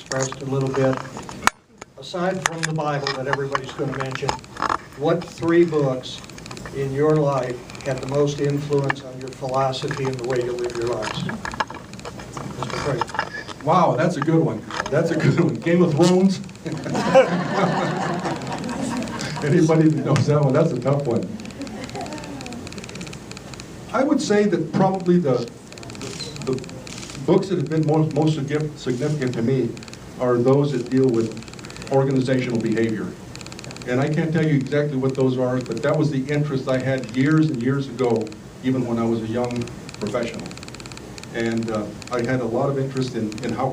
expressed a little bit. Aside from the Bible that everybody's going to mention, what 3 books in your life had the most influence on your philosophy and the way you live your lives? Mr. Fraijo. Wow, that's a good one. That's a good one. Game of Thrones. Anybody that knows that one, that's a tough one. I would say that probably the books that have been most significant to me are those that deal with organizational behavior. And I can't tell you exactly what those are, but that was the interest I had years and years ago, even when I was a young professional. And I had a lot of interest in how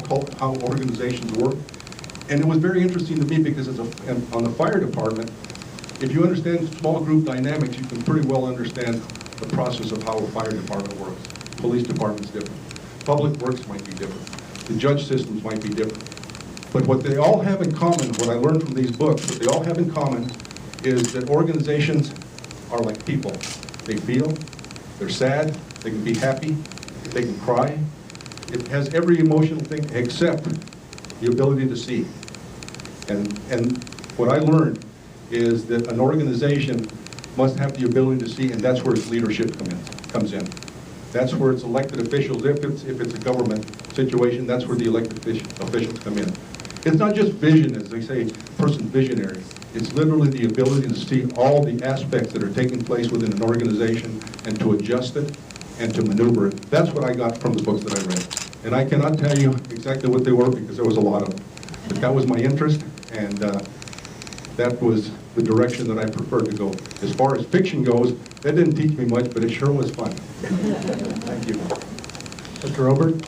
organizations work. And it was very interesting to me because on the fire department, if you understand small group dynamics, you can pretty well understand the process of how a fire department works. Police department's different. Public works might be different. The judge systems might be different. But what they all have in common, what I learned from these books, what they all have in common is that organizations are like people. They feel, they're sad, they can be happy, they can cry. It has every emotional thing except the ability to see. And what I learned is that an organization must have the ability to see, and that's where its leadership comes in. That's where its elected officials, if it's a government situation, that's where the elected officials come in. It's not just vision, as they say, person's visionary. It's literally the ability to see all the aspects that are taking place within an organization and to adjust it and to maneuver it. That's what I got from the books that I read. And I cannot tell you exactly what they were because there was a lot of them. But that was my interest, and that was the direction that I preferred to go. As far as fiction goes, that didn't teach me much, but it sure was fun. Thank you. Mr. Oberg?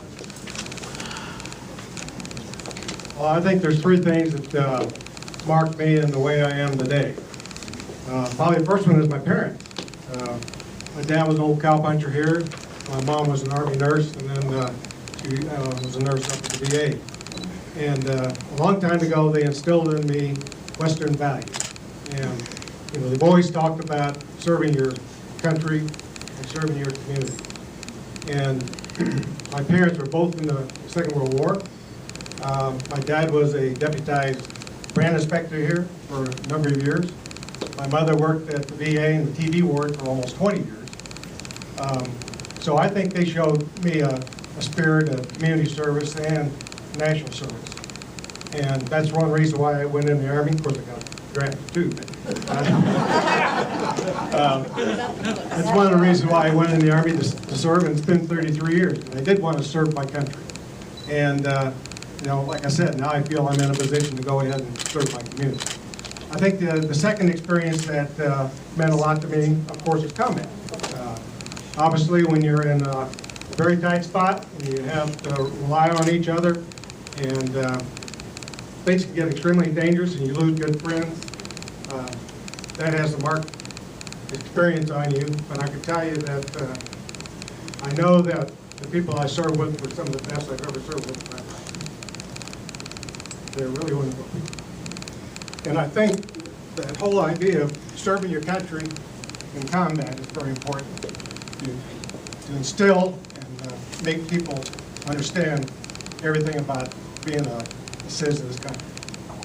Well, I think there's 3 things that marked me in the way I am today. Probably the first one is my parents. My dad was an old cowpuncher here. My mom was an Army nurse, and then she was a nurse up at the VA. And a long time ago, they instilled in me Western values. And they've always talked about serving your country and serving your community. And my parents were both in the Second World War. My dad was a deputized brand inspector here for a number of years. My mother worked at the VA in the TV ward for almost 20 years. So I think they showed me a spirit of community service and national service. And that's one reason why I went in the Army. Of course, I got drafted too. That's one of the reasons why I went in the Army to serve, and it's been 33 years. And I did want to serve my country. And like I said, now I feel I'm in a position to go ahead and serve my community. I think the second experience that meant a lot to me, of course, is combat. Obviously, when you're in a very tight spot, and you have to rely on each other, and things can get extremely dangerous, and you lose good friends, that has a marked experience on you. But I can tell you that I know that the people I served with were some of the best I've ever served with in my life. They're really wonderful people. And I think that whole idea of serving your country in combat is very important to instill and make people understand everything about being a citizen of this country.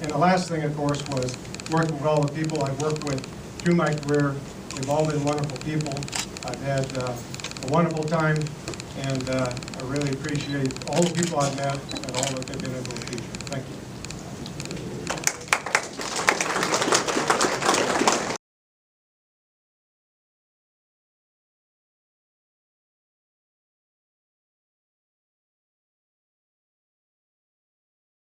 And the last thing, of course, was working with all the people I've worked with through my career. They've all been wonderful people. I've had a wonderful time, and I really appreciate all the people I've met and all that they've been able to do.